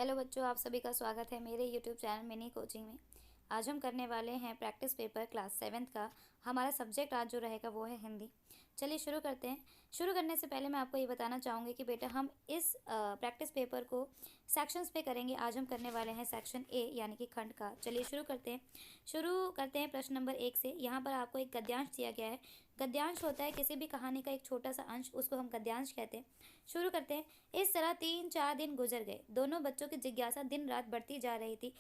Hello बच्चों, आप सभी का स्वागत है मेरे यूट्यूब चैनल मिनी कोचिंग में। आज हम करने वाले हैं प्रैक्टिस पेपर क्लास 7th का। हमारा सब्जेक्ट आज जो रहेगा वो है हिंदी। चलिए शुरू करते हैं। शुरू करने से पहले मैं आपको ये बताना चाहूँगी कि बेटा हम इस प्रैक्टिस पेपर को सेक्शंस पे करेंगे। आज हम करने वाले हैं सेक्शन ए यानी कि खंड का। चलिए शुरू करते हैं प्रश्न नंबर 1 से। यहाँ पर आपको एक गद्यांश दिया गया है। गद्यांश होता है किसी भी कहानी का एक छोटा सा अंश, उसको हम गद्यांश कहते हैं। शुरू करते हैं। इस तरह 3-4 दिन गुजर गए। दोनों बच्चों की जिज्ञासा दिन रात बढ़ती जा रही थी।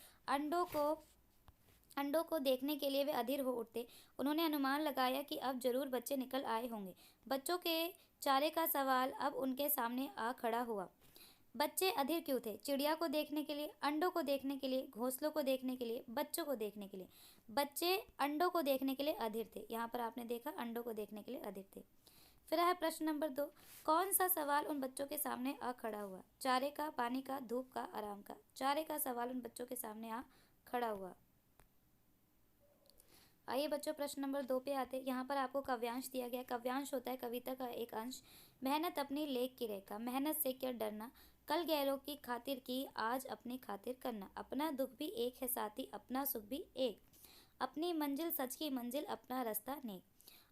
अंडों को देखने के लिए वे अधीर हो उठते। उन्होंने अनुमान लगाया कि अब जरूर बच्चे निकल आए होंगे। बच्चों के चारे का सवाल अब उनके सामने आ खड़ा हुआ। बच्चे अधीर क्यों थे? चिड़िया को देखने के लिए, अंडों को देखने के लिए, घोंसलों को देखने के लिए, बच्चों को देखने के लिए। बच्चे अंडों को देखने के लिए अधीर थे। यहाँ पर आपने देखा अंडों को देखने के लिए अधीर थे। फिर है प्रश्न नंबर 2। कौन सा सवाल उन बच्चों के सामने आ खड़ा हुआ? चारे का, पानी का, धूप का, आराम का। चारे का सवाल उन बच्चों के सामने आ खड़ा हुआ। आइए बच्चों प्रश्न नंबर 2 पे आते हैं। यहाँ पर आपको काव्यांश दिया गया है। काव्यांश होता है कविता का एक अंश। मेहनत अपनी लेख की रेखा, मेहनत से क्या डरना, कल गैरों की खातिर की, आज अपनी खातिर करना। अपना दुख भी एक है साथी, अपना सुख भी एक। अपनी मंजिल सच की मंजिल, अपना रास्ता नेक।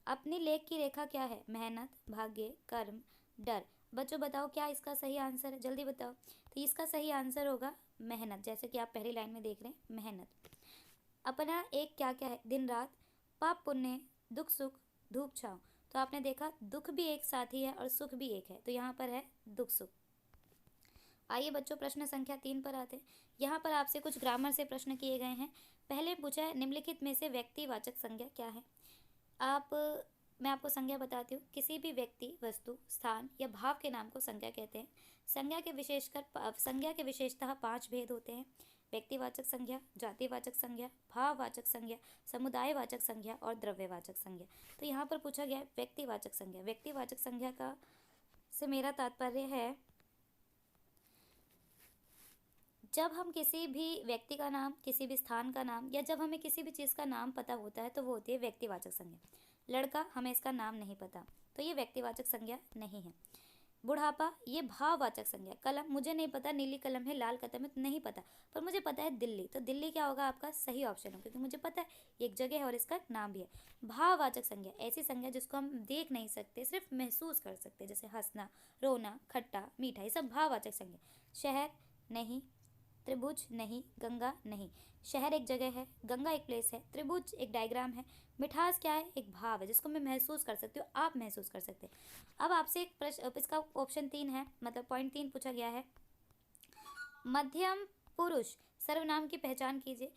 अपनी लेख की रेखा क्या है? मेहनत, भाग्य, कर्म, डर। बच्चों बताओ क्या इसका सही आंसर है? जल्दी बताओ। तो इसका सही आंसर होगा मेहनत, जैसे कि आप पहली लाइन में देख रहे हैं, मेहनत। अपना एक क्या क्या है? दिन रात, पाप पुण्य, दुख सुख, धूप छाँव। तो आपने देखा दुख भी एक साथी है और सुख भी एक है, तो यहाँ पर है दुख सुख। आइए बच्चों प्रश्न संख्या 3 पर आते हैं। यहाँ पर आपसे कुछ ग्रामर से प्रश्न किए गए हैं। पहले पूछा है निम्नलिखित में से व्यक्तिवाचक संज्ञा क्या है? मैं आपको संज्ञा बताती हूँ। किसी भी व्यक्ति, वस्तु, स्थान या भाव के नाम को संज्ञा कहते हैं। संज्ञा के विशेषतः 5 भेद होते हैं। व्यक्तिवाचक संज्ञा, जातिवाचक संज्ञा, भाववाचक संज्ञा, समुदायवाचक संज्ञा और द्रव्यवाचक संज्ञा। तो यहाँ पर पूछा गया है व्यक्तिवाचक संज्ञा। व्यक्तिवाचक संज्ञा का से मेरा तात्पर्य है जब हम किसी भी व्यक्ति का नाम, किसी भी स्थान का नाम या जब हमें किसी भी चीज़ का नाम पता होता है तो वो होती है व्यक्तिवाचक संज्ञा। लड़का, हमें इसका नाम नहीं पता, तो ये व्यक्तिवाचक संज्ञा नहीं है। बुढ़ापा, ये भाववाचक संज्ञा। कलम, मुझे नहीं पता नीली कलम है, लाल कलम है, तो नहीं पता, पर मुझे पता है दिल्ली, तो दिल्ली क्या होगा आपका सही ऑप्शन हो, क्योंकि मुझे पता है ये एक जगह है और इसका नाम भी है। भाववाचक संज्ञा, ऐसी संज्ञा जिसको हम देख नहीं सकते, सिर्फ महसूस कर सकते, जैसे हंसना, रोना, खट्टा, मीठा, ये सब भाववाचक संज्ञा। शहर नहीं, त्रिभुज नहीं, गंगा नहीं। शहर एक जगह है, गंगा एक प्लेस है, त्रिभुज एक डायग्राम है, मिठास क्या है? एक भाव है जिसको मैं महसूस कर सकती हूँ, आप महसूस कर सकते हैं। अब आपसे एक प्रश्न, इसका ऑप्शन 3 है, मतलब पॉइंट 3 पूछा गया है। मध्यम पुरुष सर्वनाम की पहचान कीजिए।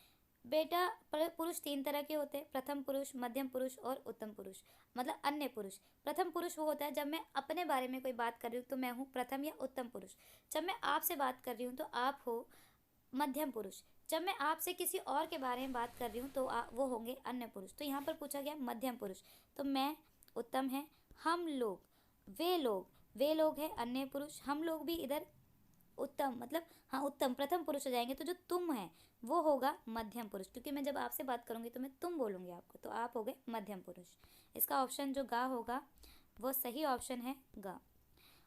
बेटा पुरुष 3 तरह के होते हैं, प्रथम पुरुष, मध्यम पुरुष और उत्तम पुरुष, मतलब अन्य पुरुष। प्रथम पुरुष वो होता है जब मैं अपने बारे में कोई बात कर रही हूँ तो मैं हूँ प्रथम या उत्तम पुरुष। जब मैं आपसे बात कर रही हूँ तो आप हो मध्यम पुरुष। जब मैं आपसे किसी और के बारे में बात कर रही हूँ तो वो होंगे अन्य पुरुष। तो यहाँ पर पूछा गया मध्यम पुरुष, तो मैं उत्तम है, हम लोग, वे लोग हैं अन्य पुरुष, हम लोग भी इधर उत्तम, मतलब हाँ उत्तम प्रथम पुरुष हो जाएंगे। तो जो तुम है वो होगा मध्यम पुरुष, क्योंकि मैं जब आपसे बात करूँगी तो मैं तुम बोलूँगी आपको, तो आप हो गए मध्यम पुरुष। इसका ऑप्शन जो गा होगा वो सही ऑप्शन है गा।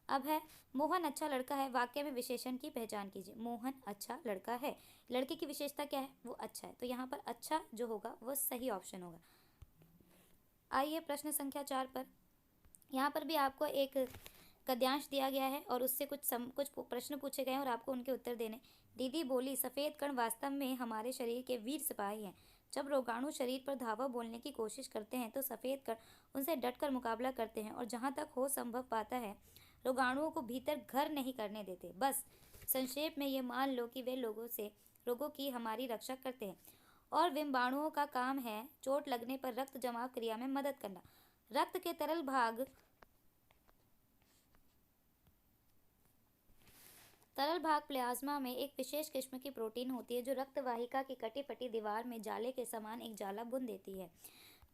अब है मोहन अच्छा लड़का है, वाक्य में विशेषण की पहचान कीजिए। मोहन अच्छा लड़का है, लड़के की विशेषता क्या है? वो अच्छा है, तो यहाँ पर अच्छा जो होगा वो सही ऑप्शन होगा। आइए प्रश्न संख्या 4 पर। यहाँ पर भी आपको एक गद्यांश दिया गया है और उससे कुछ प्रश्न पूछे गए हैं और आपको उनके उत्तर देने। दीदी बोली, सफ़ेद कण वास्तव में हमारे शरीर के वीर सिपाही हैं। जब रोगाणु शरीर पर धावा बोलने की कोशिश करते हैं तो सफ़ेद कण उनसे डटकर मुकाबला करते हैं और जहाँ तक हो संभव पाता है रोगाणुओं को भीतर घर नहीं करने देते। बस संक्षेप में ये मान लो कि वे रोगों की हमारी रक्षा करते हैं और विषाणुओं का काम है चोट लगने पर रक्त जमाव क्रिया में मदद करना। रक्त के तरल भाग प्लाज्मा में एक विशेष किस्म की प्रोटीन होती है जो रक्त वाहिका की कटी फटी दीवार में जाले के समान एक जाला बुन देती है।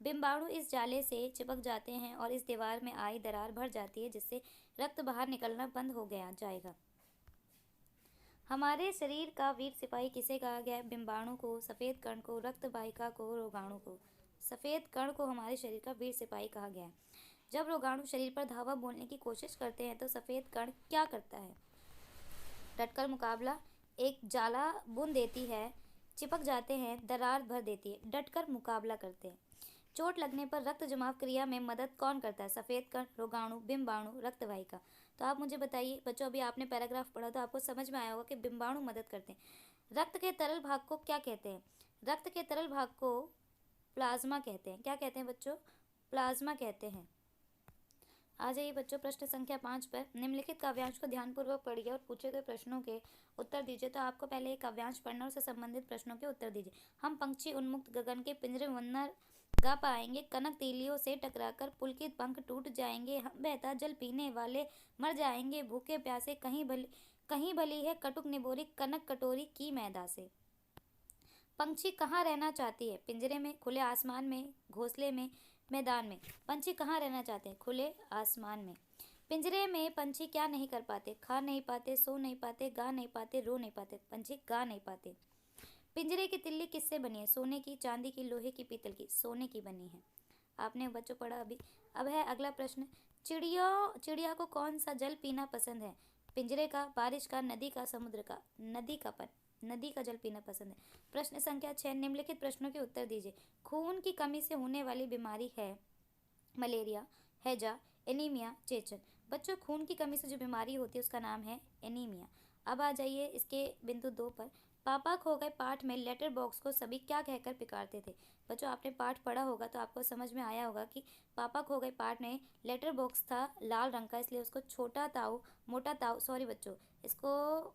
विषाणु इस जाले से चिपक जाते हैं और इस दीवार में आई दरार भर जाती है, जिससे रक्त बाहर निकलना बंद हो जाएगा। हमारे शरीर का वीर सिपाही किसे कहा गया है? विषाणु को, सफ़ेद कण को, रक्त वाहिका को, रोगाणु को। सफ़ेद कण को हमारे शरीर का वीर सिपाही कहा गया है। जब रोगाणु शरीर पर धावा बोलने की कोशिश करते हैं तो सफ़ेद कण क्या करता है? डटकर मुकाबला एक जाला बुन देती है, चिपक जाते हैं, दरार भर देती है, डटकर मुकाबला करते हैं। चोट लगने पर रक्त जमाव क्रिया में मदद कौन करता है? सफ़ेद कण, रोगाणु, बिंबाणु, रक्तवाहिका। तो आप मुझे बताइए बच्चों, अभी आपने पैराग्राफ पढ़ा तो आपको समझ में आया होगा कि बिंबाणु मदद करते हैं। रक्त के तरल भाग को क्या कहते हैं? रक्त के तरल भाग को प्लाज्मा कहते हैं। क्या कहते हैं बच्चों? प्लाज्मा कहते हैं। आ जाइए बच्चों प्रश्न संख्या 5 पर। निम्नलिखित काव्यांश को ध्यानपूर्वक पढ़िए और पूछे गए प्रश्नों के उत्तर दीजिए। तो आपको पहले एक काव्यांश पढ़ना और उससे संबंधित प्रश्नों के उत्तर दीजिए। हम पंक्षी उन्मुक्त गगन के पिंजरे में न गा पाएंगे, कनक तीलियों से टकराकर पुलकित पंख टूट जाएंगे, हम बहता जल पीने वाले मर जाएंगे, भूखे प्यासे कहीं भली है कटुक निबोरी कनक कटोरी की मैदा से। पंछी कहाँ रहना चाहती है? पिंजरे में, खुले आसमान में, घोंसले में, मैदान में। पंछी कहाँ रहना चाहते हैं? खुले आसमान में। पिंजरे में पंछी क्या नहीं कर पाते? खा नहीं पाते, सो नहीं पाते, गा नहीं पाते, रो नहीं पाते। पंछी गा नहीं पाते। पिंजरे की तिल्ली किससे बनी है? सोने की, चांदी की, लोहे की, पीतल की। सोने की बनी है। आपने बच्चों पढ़ा अभी। अब है अगला प्रश्न। चिड़िया को कौन सा जल पीना पसंद है? पिंजरे का, बारिश का, नदी का, समुद्र का। नदी का जल पीना पसंद है। प्रश्न संख्या 6। निम्नलिखित प्रश्नों के उत्तर दीजिए। खून की कमी से होने वाली बीमारी है? मलेरिया, हैजा, एनीमिया, चेचक। बच्चों खून की कमी से जो बीमारी होती है उसका नाम है एनीमिया। अब आ जाइए इसके बिंदु 2 पर। पापा खो गए पाठ में लेटर बॉक्स को सभी क्या कहकर पुकारते थे? बच्चों आपने पाठ पढ़ा होगा तो आपको समझ में आया होगा कि पापा खो गए पाठ में लेटर बॉक्स था लाल रंग का, इसलिए उसको छोटा ताऊ, मोटा ताऊ, सॉरी बच्चों, इसको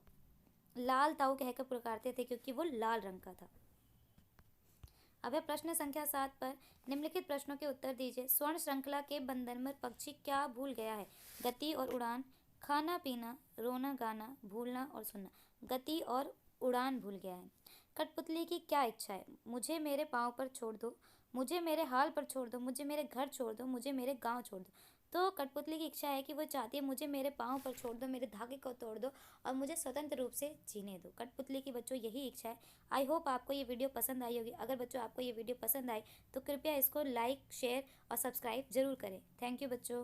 लाल ताऊ कहकर पुकारते थे क्योंकि वो लाल रंग का था। अब है प्रश्न संख्या 7 पर। निम्नलिखित प्रश्नों के उत्तर दीजिए। स्वर्ण श्रृंखला के बंधन में पक्षी क्या भूल गया है? गति और उड़ान, खाना पीना, रोना गाना, भूलना और सुनना। गति और उड़ान भूल गया है। कठपुतली की क्या इच्छा है? मुझे मेरे पाँव पर छोड़ दो, मुझे मेरे हाल पर छोड़ दो, मुझे मेरे घर छोड़ दो, मुझे मेरे गांव छोड़ दो। तो कठपुतली की इच्छा है कि वो चाहती है मुझे मेरे पाँव पर छोड़ दो, मेरे धागे को तोड़ दो और मुझे स्वतंत्र रूप से जीने दो। कठपुतली की बच्चों यही इच्छा है। आई होप आपको ये वीडियो पसंद आई होगी। अगर बच्चों आपको ये वीडियो पसंद आई तो कृपया इसको लाइक, शेयर और सब्सक्राइब जरूर करें। थैंक यू बच्चों।